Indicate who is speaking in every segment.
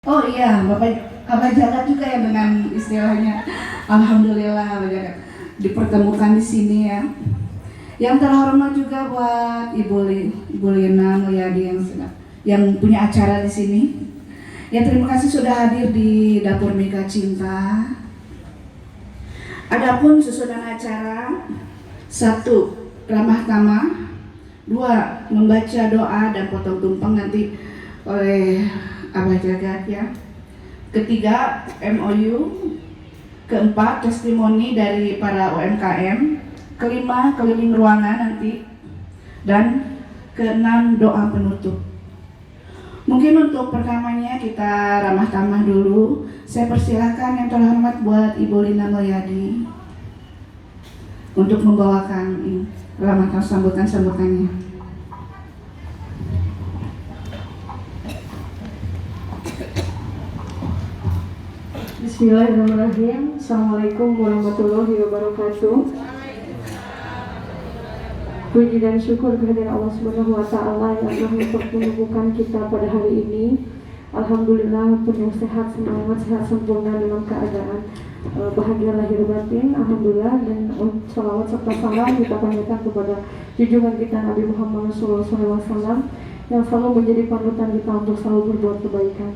Speaker 1: Oh iya, Bapak Abah Jagat juga ya dengan istilahnya. Alhamdulillah Abah Jagat dipertemukan di sini ya. Yang terhormat juga buat Ibu Lina Mulyadi yang punya acara di sini. Ya terima kasih sudah hadir di Dapur Mega Cinta. Adapun susunan acara, 1. Ramah tamah, 2. Membaca doa dan potong tumpeng nanti oleh Abah Jagat ya. 3. MOU. 4. Testimoni dari para UMKM. 5. Keliling ruangan nanti. Dan 6. Doa penutup. Mungkin untuk pertamanya kita ramah tamah dulu. Saya persilahkan yang terhormat buat Ibu Lina Mulyadi untuk membawakan ramah tamah sambutannya.
Speaker 2: Bismillahirrahmanirrahim. Assalamualaikum warahmatullahi wabarakatuh. Puji dan syukur kehadiran Allah Subhanahu wa taala yang telah mempertemukan kita pada hari ini. Alhamdulillah penuh sehat, semangat, sehat sempurna dalam keadaan bahagia lahir batin. Alhamdulillah, dan salawat serta salam kita panjatkan kepada junjungan kita Nabi Muhammad SAW yang selalu menjadi panutan kita untuk selalu berbuat kebaikan.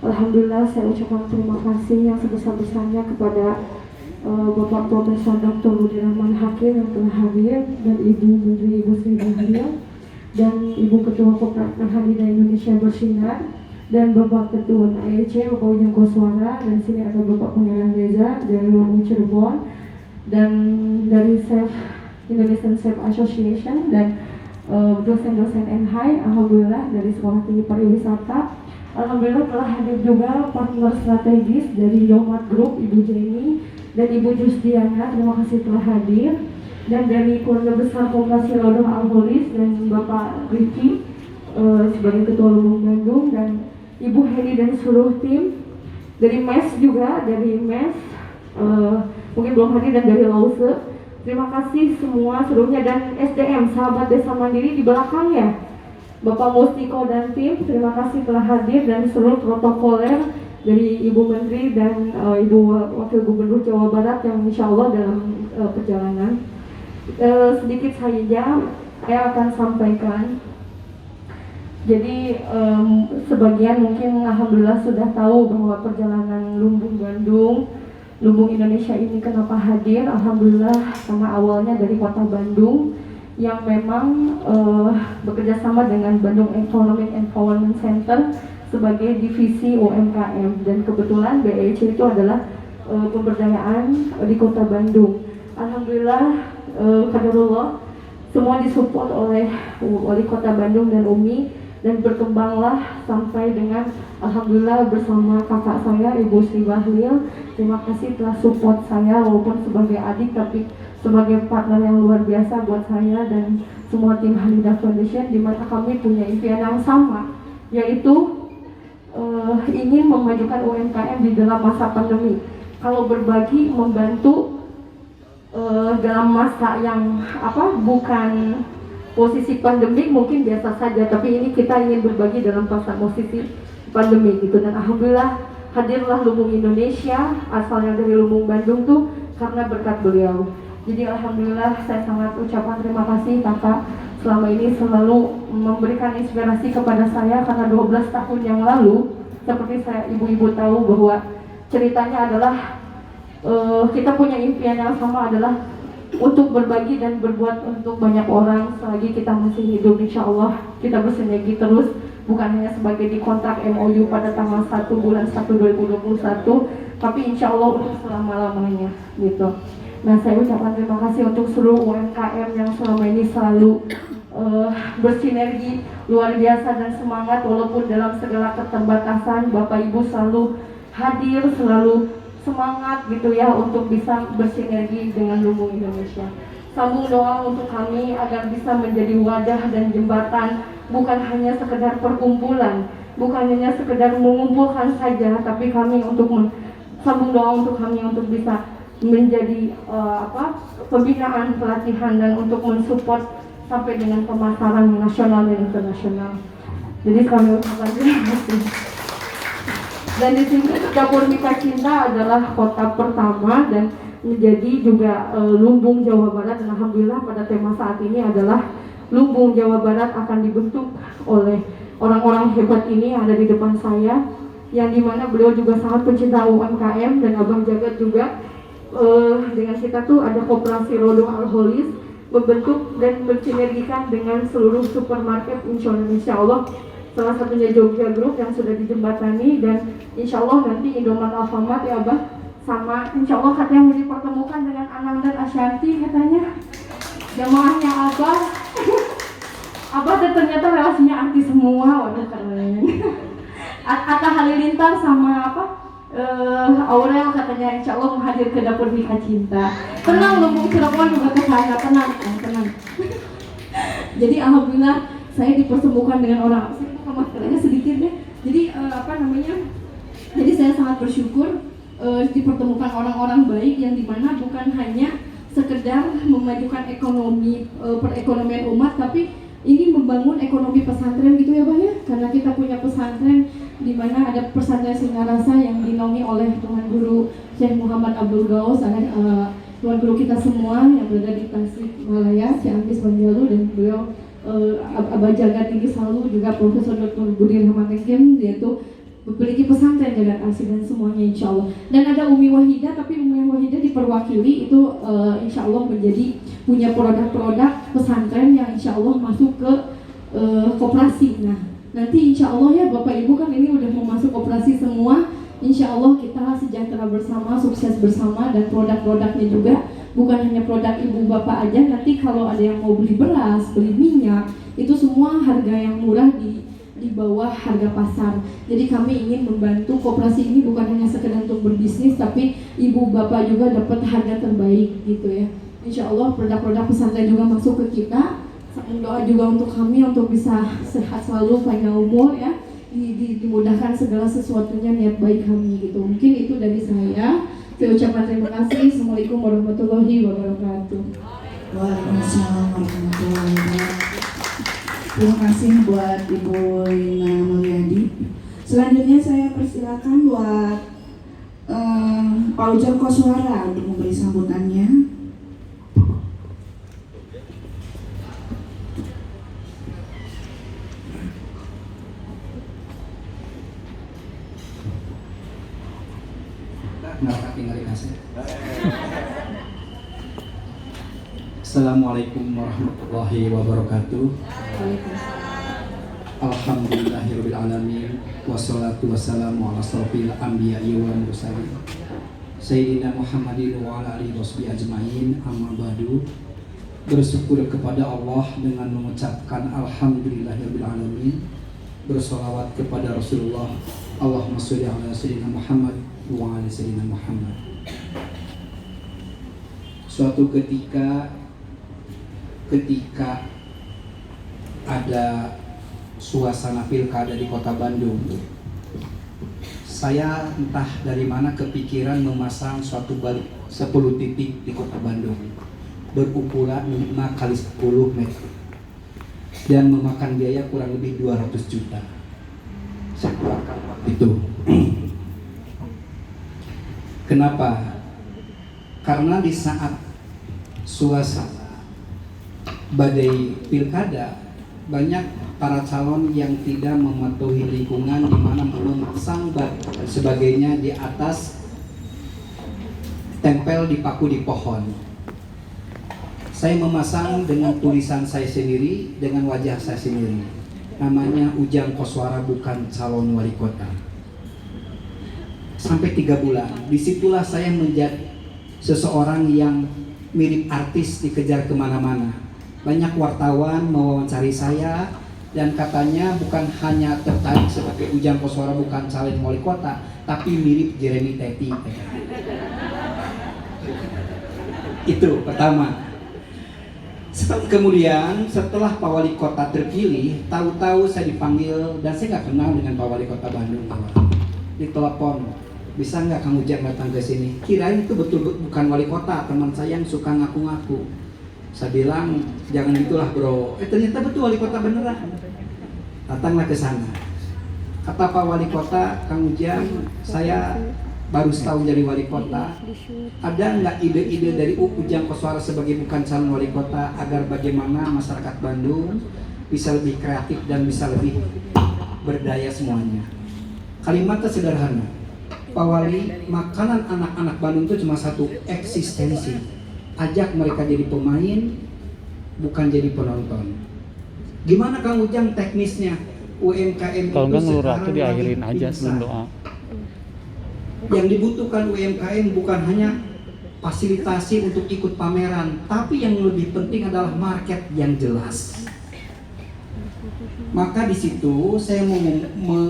Speaker 2: Alhamdulillah, saya ucapkan terima kasih yang sebesar-besarnya kepada Bapak Profesor Dr. Budi Rahman Hakim yang telah hadir, dan Ibu Menteri Ibu Sri Bahagia, dan Ibu Ketua Koperasi Hadidah Indonesia Bersinar, dan Bapak Ketua AEC Bapak Ujang Koswara, dan sini ada Bapak Pengelola Reza dari Lumbung Cirebon, dan dari SAFE Indonesian SAFE Association, dan dosen-dosen NHI. Alhamdulillah dari Sekolah Tinggi Pariwisata. Alhamdulillah telah hadir juga partner strategis dari Yomat Group, Ibu Jenny dan Ibu Jusdiana, terima kasih telah hadir. Dan dari keluarga besar Koperasi Rodoh Alholis dan Bapak Riki sebagai Ketua Lumbung Bandung, dan Ibu Heni dan seluruh tim. Dari MES juga, dari MES mungkin belum hadir, dan dari Lause. Terima kasih semua seluruhnya, dan SDM Sahabat Desa Mandiri di belakang ya, Bapak Mustiko dan tim, terima kasih telah hadir, dan seluruh protokoler dari Ibu Menteri dan Ibu Wakil Gubernur Jawa Barat yang insya Allah dalam perjalanan. Sedikit saja saya akan sampaikan. Jadi sebagian mungkin alhamdulillah sudah tahu bahwa perjalanan Lumbung Bandung, Lumbung Indonesia ini kenapa hadir. Alhamdulillah karena awalnya dari kota Bandung yang memang bekerja sama dengan Bandung Economic Empowerment Center sebagai divisi UMKM, dan kebetulan BEC itu adalah pemberdayaan di kota Bandung. Alhamdulillah qadarullah semua disupport oleh wali kota Bandung dan UMI, dan berkembanglah sampai dengan alhamdulillah bersama kakak saya Ibu Sri Bahlil. Terima kasih telah support saya walaupun sebagai adik, tapi sebagai partner yang luar biasa buat saya dan semua tim Halidah Foundation, di mana kami punya impian yang sama, yaitu ingin memajukan UMKM di dalam masa pandemi. Kalau berbagi, membantu dalam masa yang bukan posisi pandemik mungkin biasa saja, tapi ini kita ingin berbagi dalam posisi pandemi gitu. Dan alhamdulillah hadirlah Lumbung Indonesia, asalnya dari Lumbung Bandung tuh karena berkat beliau. Jadi alhamdulillah saya sangat ucapkan terima kasih kakak selama ini selalu memberikan inspirasi kepada saya, karena 12 tahun yang lalu seperti saya ibu-ibu tahu bahwa ceritanya adalah kita punya impian yang sama, adalah untuk berbagi dan berbuat untuk banyak orang selagi kita masih hidup. Insya Allah kita bersinergi terus, bukan hanya sebagai di kontrak MOU pada tanggal 1 bulan 1 2021, tapi insya Allah untuk selama-lamanya gitu. Nah, saya ucapkan terima kasih untuk seluruh UMKM yang selama ini selalu bersinergi luar biasa dan semangat walaupun dalam segala keterbatasan. Bapak Ibu selalu hadir, selalu semangat gitu ya untuk bisa bersinergi dengan Lumbung Indonesia. Sambung doa untuk kami agar bisa menjadi wadah dan jembatan, bukan hanya sekedar perkumpulan, bukan hanya sekedar mengumpulkan saja, tapi kami untuk sambung doa untuk kami untuk bisa menjadi pembinaan, pelatihan, dan untuk mensupport sampai dengan pemasaran nasional dan internasional. Jadi kami ucapkan terima kasih. Dan di sini Dapur Mika Cinta adalah kota pertama dan menjadi juga lumbung Jawa Barat. Dan alhamdulillah pada tema saat ini adalah lumbung Jawa Barat akan dibentuk oleh orang-orang hebat ini yang ada di depan saya, yang dimana beliau juga sangat pencinta UMKM, dan Abang Jagat juga dengan kita tuh ada koperasi Rodong Al-Holis membentuk dan mensinergikan dengan seluruh supermarket Insya Allah, salah satunya Jogja Group yang sudah dijembatani, dan insya Allah nanti Indomaret Alfamart ya Abah, sama insya Allah katanya mau dipertemukan dengan Anang dan Ashanti katanya jamaahnya Abah. Abah ternyata relasinya artis semua, waduh keren. Atta Halilintar sama apa Aurel katanya insya Allah mau hadir ke Dapur Mika Cinta. Tenang, lumbung Cirebon juga ke saya, tenang. Jadi alhamdulillah saya dipertemukan dengan orang, saya buka maskernya sedikit deh. Jadi jadi saya sangat bersyukur dipertemukan orang-orang baik yang dimana bukan hanya sekedar memajukan perekonomian umat, tapi ini membangun ekonomi pesantren gitu ya Bang ya, karena kita punya pesantren di mana ada pesantren Singarasa yang dinaungi oleh Tuan Guru Syekh Muhammad Abdul Gaus, Tuan Guru kita semua yang berada di Tasikmalaya, Ciamis, Banjalu, dan beliau Abah Jagat ini selalu juga Profesor Dr. Budi Rahmat Hakim, yaitu memiliki pesantren Jagat Asih dan semuanya insya Allah. Dan ada Umi Wahidah, tapi Umi Wahidah diperwakili itu insya Allah menjadi punya produk-produk pesantren yang insya Allah masuk ke koperasi. Nah nanti insya Allah ya Bapak Ibu kan ini udah mau masuk koperasi semua, insya Allah kita sejahtera bersama, sukses bersama, dan produk-produknya juga bukan hanya produk ibu bapak aja. Nanti kalau ada yang mau beli beras, beli minyak, itu semua harga yang murah di bawah harga pasar. Jadi kami ingin membantu koperasi ini bukan hanya sekedar untuk berbisnis, tapi ibu bapak juga dapat harga terbaik gitu ya. Insya Allah produk-produk pesantren juga masuk ke kita. Doa juga untuk kami untuk bisa sehat selalu, panjang umur ya, dimudahkan segala sesuatunya, niat baik kami gitu. Mungkin itu dari saya. Saya ucapkan terima kasih. Assalamualaikum warahmatullahi wabarakatuh.
Speaker 1: Waalaikumsalam warahmatullahi wabarakatuh. Terima kasih buat Ibu Lina Mulyadi. Selanjutnya saya persilakan buat Pak Ujang Koswara untuk memberi sambutannya.
Speaker 3: Assalamualaikum warahmatullahi wabarakatuh. Alhamdulillahirabbil alamin, wassalatu wassalamu ala asrofil anbiya'i wal mursalin Sayyidina Muhammadin wa ala alihi washabihi ajmain, amma ba'du. Bersyukur kepada Allah dengan mengucapkan alhamdulillahirabbil alamin, bersolawat kepada Rasulullah, Allahumma sholli ala sayyidina Muhammad wa ala sayyidina Muhammad. Suatu ketika ada suasana pilkada di kota Bandung, saya entah dari mana kepikiran memasang suatu balik 10 titik di kota Bandung berukuran 5 kali 10 meter dan memakan biaya kurang lebih 200 juta. Saya keluarkan waktu itu. Kenapa? Karena di saat suasana badai pilkada, banyak para calon yang tidak mematuhi lingkungan, di mana memasang sebagainya di atas, tempel dipaku di pohon. Saya memasang dengan tulisan saya sendiri, dengan wajah saya sendiri. Namanya Ujang Koswara, bukan calon wali kota. Sampai 3 bulan, disitulah saya menjadi seseorang yang mirip artis, dikejar kemana-mana. Banyak wartawan mewawancari saya dan katanya bukan hanya tertarik sebagai Ujang Koswara bukan calon wali kota, tapi mirip Jeremy Teti. Itu pertama. Kemudian setelah Pak Wali Kota terpilih, tahu-tahu saya dipanggil, dan saya nggak kenal dengan Pak Wali Kota Bandung. Ditelepon, bisa nggak Kang Ujang datang ke sini? Kirain itu betul bukan wali kota, teman saya yang suka ngaku-ngaku. Saya bilang, jangan gitulah bro. Ternyata betul wali kota beneran. Datanglah ke sana. Kata Pak Wali Kota, Kang Ujang, saya baru setahun jadi wali kota. Ada nggak ide-ide dari Ujang Koswara sebagai bukan calon wali kota agar bagaimana masyarakat Bandung bisa lebih kreatif dan bisa lebih berdaya semuanya? Kalimatnya sederhana, Pak Wali, makanan anak-anak Bandung itu cuma satu, eksistensi. Ajak mereka jadi pemain, bukan jadi penonton. Gimana Kang Ujang teknisnya? UMKM
Speaker 4: Kalau
Speaker 3: itu
Speaker 4: nggak ngelurah
Speaker 3: sekarang
Speaker 4: tuh diakhirin
Speaker 3: lagi
Speaker 4: aja
Speaker 3: pingsan.
Speaker 4: sebelum doa.
Speaker 3: Yang dibutuhkan UMKM bukan hanya fasilitasi untuk ikut pameran, tapi yang lebih penting adalah market yang jelas. Maka di situ saya mau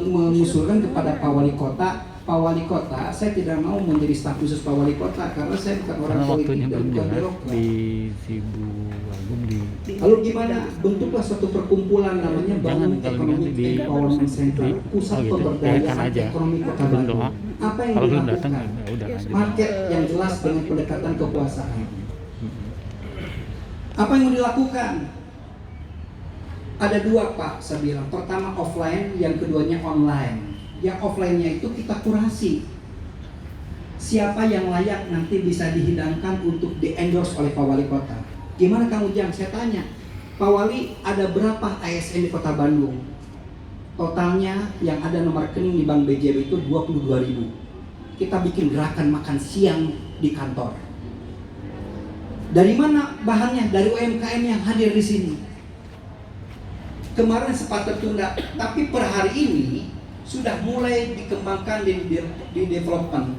Speaker 3: mengusulkan kepada Pak Wali Kota, Pak Wali Kota, saya tidak mau menjadi staf khusus Pak Wali Kota karena saya bukan orang
Speaker 4: Karena
Speaker 3: politik
Speaker 4: waktunya
Speaker 3: dan
Speaker 4: belum
Speaker 3: bukan
Speaker 4: jelas
Speaker 3: birokrat.
Speaker 4: di Sibu Agung di
Speaker 3: Lalu gimana? Bentuklah suatu perkumpulan namanya Bandung
Speaker 4: Jangan, kalau
Speaker 3: Economic
Speaker 4: di-
Speaker 3: Empowerment Center,
Speaker 4: di-
Speaker 3: pusat
Speaker 4: oh gitu,
Speaker 3: pemberdayaan
Speaker 4: biarkan aja.
Speaker 3: ekonomi Kota
Speaker 4: Belum
Speaker 3: Bandung.
Speaker 4: doa.
Speaker 3: Apa yang
Speaker 4: Kalau belum datang
Speaker 3: dilakukan?
Speaker 4: ya udah lanjut.
Speaker 3: Market yang jelas dengan pendekatan kekuasaan. Apa yang mau dilakukan? Ada dua Pak, saya bilang. Pertama offline, yang keduanya online. Yang offline-nya itu kita kurasi. Siapa yang layak nanti bisa dihidangkan untuk di-endorse oleh Pak Wali Kota. Gimana Kang Ujang? Saya tanya, Pak Wali, ada berapa ASN di Kota Bandung? Totalnya yang ada nomor rekening di Bank BJB itu 22.000. Kita bikin gerakan makan siang di kantor. Dari mana bahannya? Dari UMKM yang hadir di sini. Kemarin sempat tertunda, tapi per hari ini sudah mulai dikembangkan di development.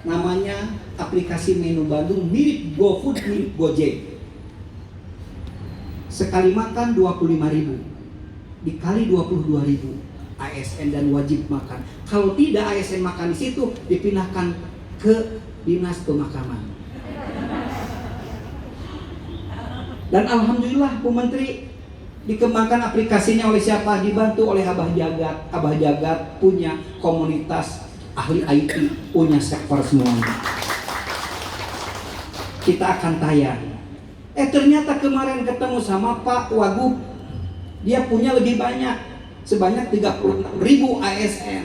Speaker 3: Namanya aplikasi menu Bandung mirip GoFood, mirip Gojek. Sekali makan 25.000, dikali 22.000 ASN dan wajib makan. Kalau tidak ASN makan di situ, dipindahkan ke dinas pemakaman. Dan alhamdulillah Bu Menteri, dikembangkan aplikasinya oleh siapa? Dibantu oleh Abah Jagat. Abah Jagat punya komunitas ahli IT, punya sektor semuanya. Kita akan tayang. Ternyata kemarin ketemu sama Pak Wagub, dia punya lebih banyak, sebanyak 36.000 ASN.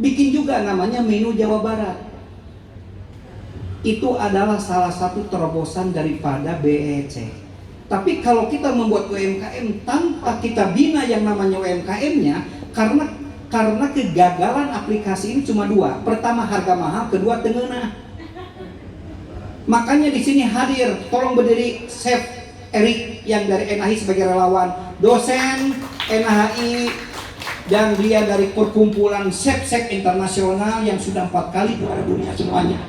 Speaker 3: Bikin juga namanya menu Jawa Barat. Itu adalah salah satu terobosan daripada BEC. Tapi kalau kita membuat UMKM tanpa kita bina yang namanya UMKM-nya, karena kegagalan aplikasi ini cuma dua. Pertama harga mahal, kedua tengenah. Makanya di sini hadir, tolong berdiri Chef Erik yang dari NHI sebagai relawan, dosen NHI, dan dia dari perkumpulan chef-chef internasional yang sudah 4 kali juara dunia semuanya.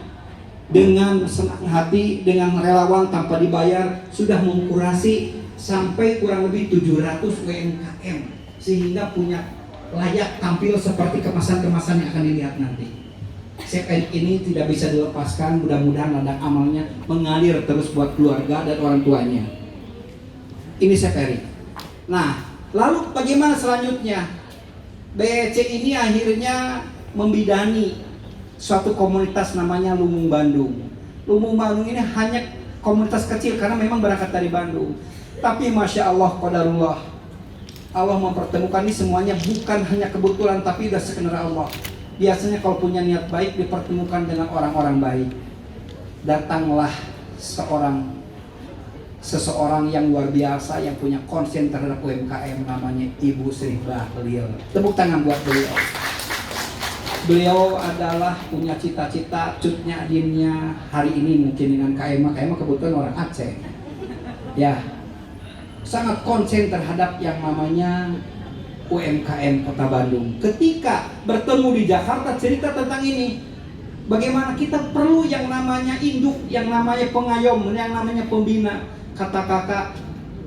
Speaker 3: Dengan senang hati, dengan relawan tanpa dibayar, sudah mengkurasi sampai kurang lebih 700 UMKM sehingga punya layak tampil seperti kemasan-kemasan yang akan dilihat nanti. Chef Erik ini tidak bisa dilepaskan, mudah-mudahan ladang amalnya mengalir terus buat keluarga dan orang tuanya. Ini Chef Erik. Nah, lalu bagaimana selanjutnya? BEC ini akhirnya membidani suatu komunitas namanya Lumung Bandung. Lumung Bandung ini hanya komunitas kecil karena memang berangkat dari Bandung. Tapi Masya Allah, qadarullah, Allah mempertemukan ini semuanya bukan hanya kebetulan, tapi sudah sekenara Allah. Biasanya kalau punya niat baik dipertemukan dengan orang-orang baik. Datanglah seseorang yang luar biasa yang punya konsen terhadap UMKM, namanya Ibu Sri Bahlil. Tepuk tangan buat beliau. Beliau adalah punya cita-cita, cutnya adinnya hari ini mungkin dengan KMA kebetulan orang Aceh. Ya, sangat konsen terhadap yang namanya UMKM Kota Bandung. Ketika bertemu di Jakarta cerita tentang ini, bagaimana kita perlu yang namanya induk, yang namanya pengayom, yang namanya pembina. Kata kakak,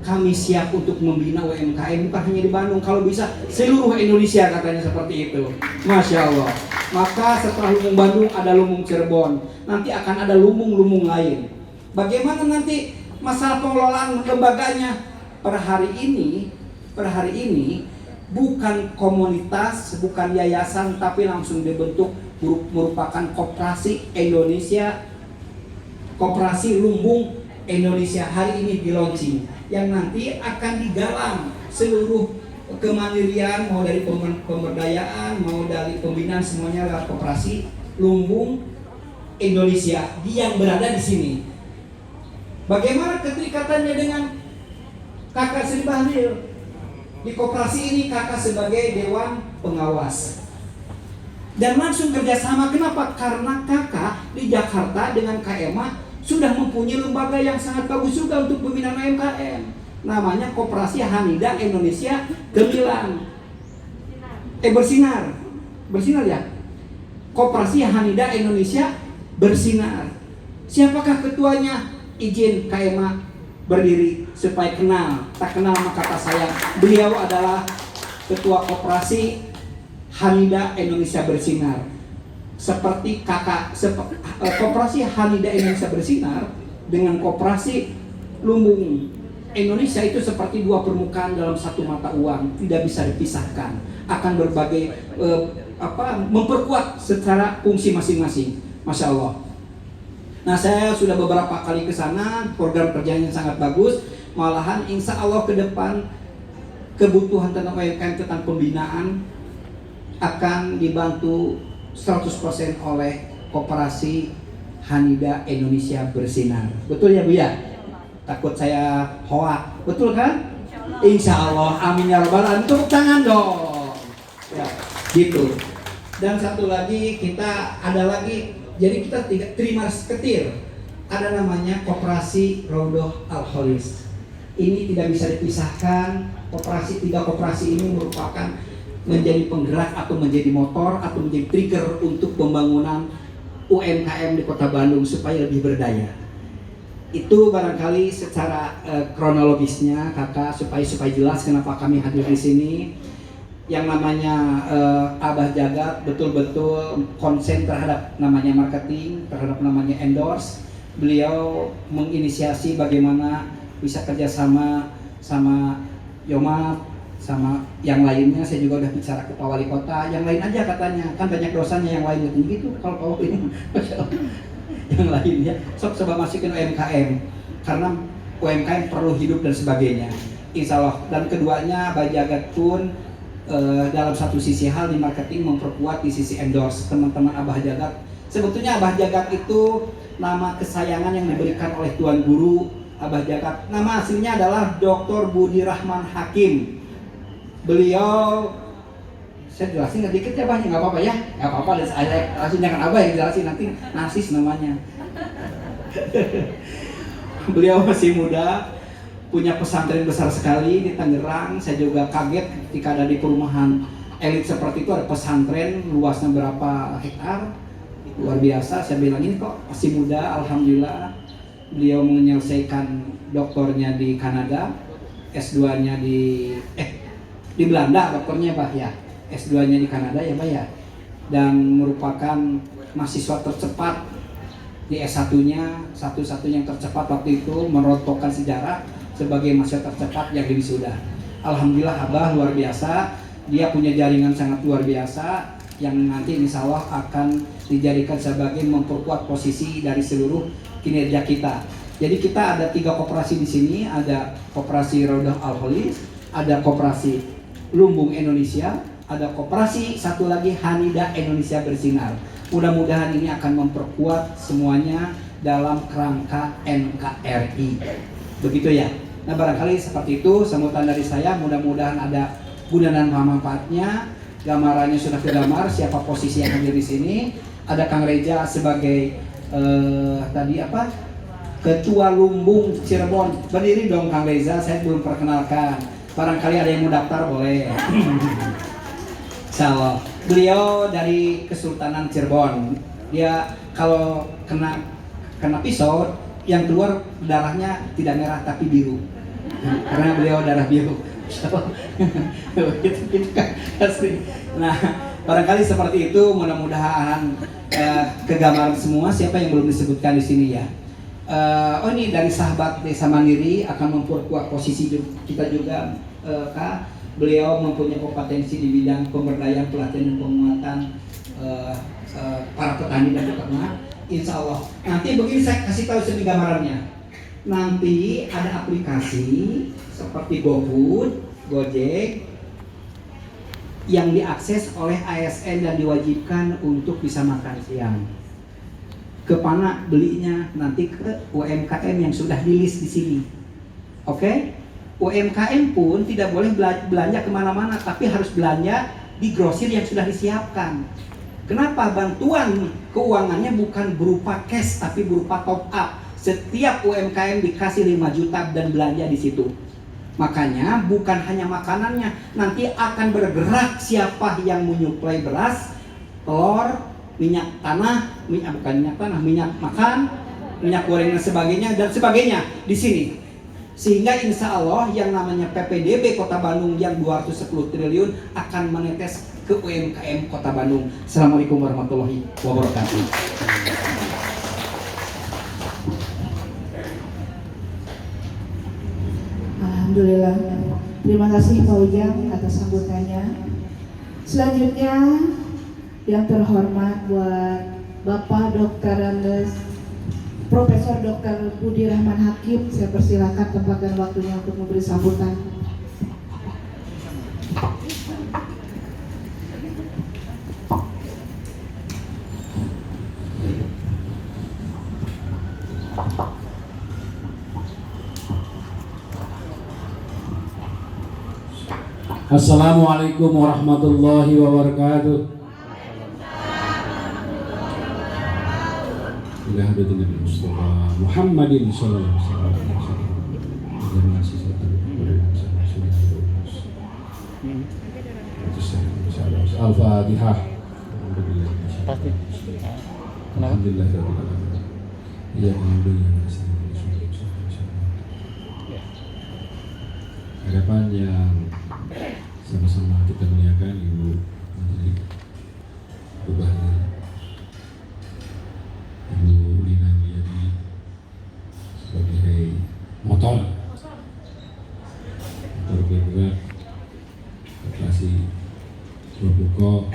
Speaker 3: kami siap untuk membina UMKM bukan hanya di Bandung, kalau bisa seluruh Indonesia, katanya seperti itu. Masya Allah. Maka setelah Lumung Bandung ada Lumung Cirebon, nanti akan ada lumung-lumung lain. Bagaimana nanti masalah pengelolaan lembaganya? Per hari ini bukan komunitas, bukan yayasan, tapi langsung dibentuk merupakan koperasi Indonesia, koperasi Lumbung Indonesia. Hari ini di launching, yang nanti akan digalang seluruh kemandirian, mau dari pemberdayaan, mau dari pembinaan, semuanya lewat koperasi Lumbung Indonesia yang berada di sini. Bagaimana keterikatannya dengan kakak Sri Bahlil? Di koperasi ini kakak sebagai dewan pengawas dan langsung kerjasama. Kenapa? Karena kakak di Jakarta dengan KMA sudah mempunyai lembaga yang sangat bagus juga untuk pembinaan UMKM. Namanya Koperasi Hanida Indonesia Gemilang. Bersinar ya. Koperasi Hanida Indonesia bersinar. Siapakah ketuanya? Izin KMA berdiri supaya kenal. Tak kenal maka kata saya. Beliau adalah ketua Koperasi Hanida Indonesia Bersinar. Seperti Koperasi Hanida Indonesia Bersinar dengan Koperasi Lumbung Indonesia itu seperti dua permukaan dalam satu mata uang, tidak bisa dipisahkan. Akan berbagai memperkuat secara fungsi masing-masing. Masya Allah. Nah, saya sudah beberapa kali ke sana, program kerjanya sangat bagus. Malahan insya Allah ke depan kebutuhan tentang UMKM, tentang pembinaan akan dibantu 100% oleh Koperasi Hanida Indonesia Bersinar. Betul ya Bu ya? Takut saya hoak, betul kan? Insya Allah, amin ya rabbal alamin. Tepuk tangan dong. Ya, gitu. Dan satu lagi kita ada lagi. Jadi kita terima ketir. Ada namanya Koperasi Rodoh Al-Kholis. Ini tidak bisa dipisahkan. Tiga koperasi ini merupakan menjadi penggerak atau menjadi motor atau menjadi trigger untuk pembangunan UMKM di Kota Bandung supaya lebih berdaya. Itu barangkali secara kronologisnya kakak supaya jelas kenapa kami hadir di sini. Yang namanya Abah Jagat betul-betul konsen terhadap namanya marketing, terhadap namanya endorse. Beliau menginisiasi bagaimana bisa kerjasama sama Yoma, sama yang lainnya. Saya juga udah bicara ke Pak Wali Kota, yang lain aja katanya, kan banyak dosanya yang lain gitu. Kalau Pak Wali yang lainnya sok coba masukin UMKM karena UMKM perlu hidup dan sebagainya. Insya Allah. Dan keduanya Abah Jagat pun dalam satu sisi hal di marketing memperkuat di sisi endorse teman-teman Abah Jagat. Sebetulnya Abah Jagat itu nama kesayangan yang diberikan oleh Tuan Guru Abah Jagat. Nama aslinya adalah Dr. Budi Rahman Hakim. Beliau, saya jelasin dikit ya Bah, nggak apa-apa ya? Nggak apa-apa, saya jelasin, jangan Abah yang jelasin, nanti narsis namanya. Beliau masih muda, punya pesantren besar sekali di Tangerang. Saya juga kaget ketika ada di perumahan elit seperti itu ada pesantren luasnya berapa hektar, luar biasa. Saya bilang ini kok masih muda, alhamdulillah. Beliau menyelesaikan doktornya di Kanada, S2-nya di Belanda, doktornya Bah ya, S2-nya di Kanada ya Bah ya, dan merupakan mahasiswa tercepat di S1-nya, satu-satunya yang tercepat waktu itu merontokkan sejarah sebagai mahasiswa tercepat yang wisuda. Alhamdulillah Abah luar biasa, dia punya jaringan sangat luar biasa yang nanti insya Allah akan dijadikan sebagai memperkuat posisi dari seluruh kinerja kita. Jadi kita ada 3 koperasi di sini, ada Koperasi Rodoh Al-Kholis, ada Koperasi Lumbung Indonesia, ada koperasi satu lagi Hanida Indonesia Bersinar. Mudah-mudahan ini akan memperkuat semuanya dalam kerangka NKRI. Begitu ya. Nah barangkali seperti itu sambutan dari saya. Mudah-mudahan ada guna dan manfaatnya. Gambarannya sudah tergambar siapa posisi yang hadir di sini. Ada Kang Reja sebagai Ketua Lumbung Cirebon. Berdiri dong Kang Reza, saya belum perkenalkan. Barangkali ada yang mau daftar boleh. Insyaallah. Beliau dari Kesultanan Cirebon. Dia kalau kena pisau yang keluar darahnya tidak merah tapi biru. Karena beliau darah biru. Nah, barangkali seperti itu. Mudah-mudahan kegambaran semua. Siapa yang belum disebutkan di sini ya? Ini dari sahabat Desa Mandiri akan memperkuat posisi kita juga. Kak, beliau mempunyai kompetensi di bidang pemberdayaan, pelatihan dan penguatan para petani dan peternak. Insya Allah. Nanti begini saya kasih tahu sedikit gambarannya. Nanti ada aplikasi seperti GoFood, Gojek, yang diakses oleh ASN dan diwajibkan untuk bisa makan siang. Kemana belinya? Nanti ke UMKM yang sudah di list di sini. Oke? UMKM pun tidak boleh belanja kemana-mana, tapi harus belanja di grosir yang sudah disiapkan. Kenapa? Bantuan keuangannya bukan berupa cash, tapi berupa top up. Setiap UMKM dikasih 5 juta dan belanja di situ. Makanya bukan hanya makanannya, nanti akan bergerak siapa yang menyuplai beras, telur, minyak tanah, minyak makan, minyak goreng dan sebagainya di sini. Sehingga insya Allah yang namanya PPDB Kota Bandung yang 210 triliun akan menetes ke UMKM Kota Bandung. Assalamualaikum warahmatullahi wabarakatuh.
Speaker 1: Alhamdulillah. Terima kasih Pak Ujang atas sambutannya. Selanjutnya yang terhormat buat Bapak Dr. Andes Profesor Dr. Budi Rahman Hakim, saya persilakan tempat dan waktunya untuk memberi sambutan.
Speaker 5: Assalamualaikum warahmatullahi wabarakatuh. Ila hadratin Nabi Mustafa Muhammadin sallallahu alaihi wasallam. Al-Fatihah.
Speaker 4: Pasti.
Speaker 5: Alhamdulillah rabbil alamin. Ya harapan yang sama-sama kita muliakan Ibu Menteri Perubahan Ibu Lina Mulyadi sebagai motor bergerak operasi Probuko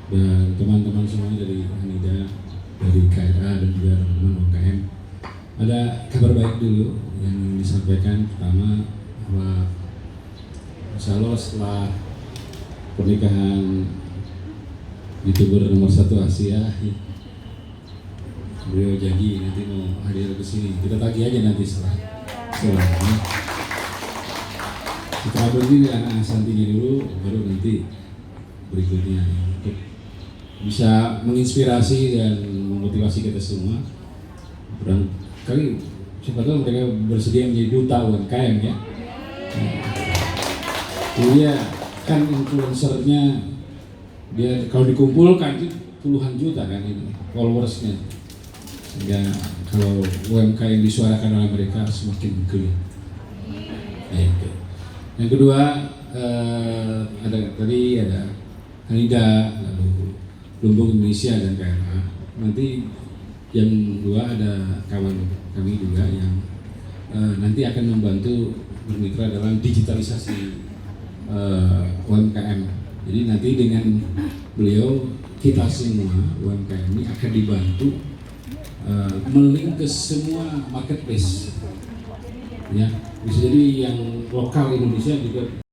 Speaker 5: dan teman-teman semuanya dari Hanida, dari KRA dan juga teman-teman UMKM. Ada kabar baik dulu yang disampaikan. Pertama bahwa insya Allah setelah pernikahan YouTuber nomor 1 Asia, beliau janji nanti mau hadir ke sini. Kita tagih aja nanti setelahnya. Setelah berdiri anak Santinya dulu, baru nanti berikutnya untuk bisa menginspirasi dan memotivasi kita semua. Barangkali siapa tahu mereka bersedia menjadi duta UMKM ya. Dia kan influencernya, dia kalau dikumpulkan itu puluhan juta kan ini followersnya, sehingga kalau UMKM disuarakan oleh mereka semakin clear. Itu. Yang kedua ada Hanida, lalu Lumbung Indonesia dan KRA. Nanti jam 2 ada kawan kami juga yang nanti akan membantu bermitra dalam digitalisasi UMKM. Jadi nanti dengan beliau kita semua UMKM ini akan dibantu melink ke semua marketplace. Ya, bisa jadi yang lokal Indonesia juga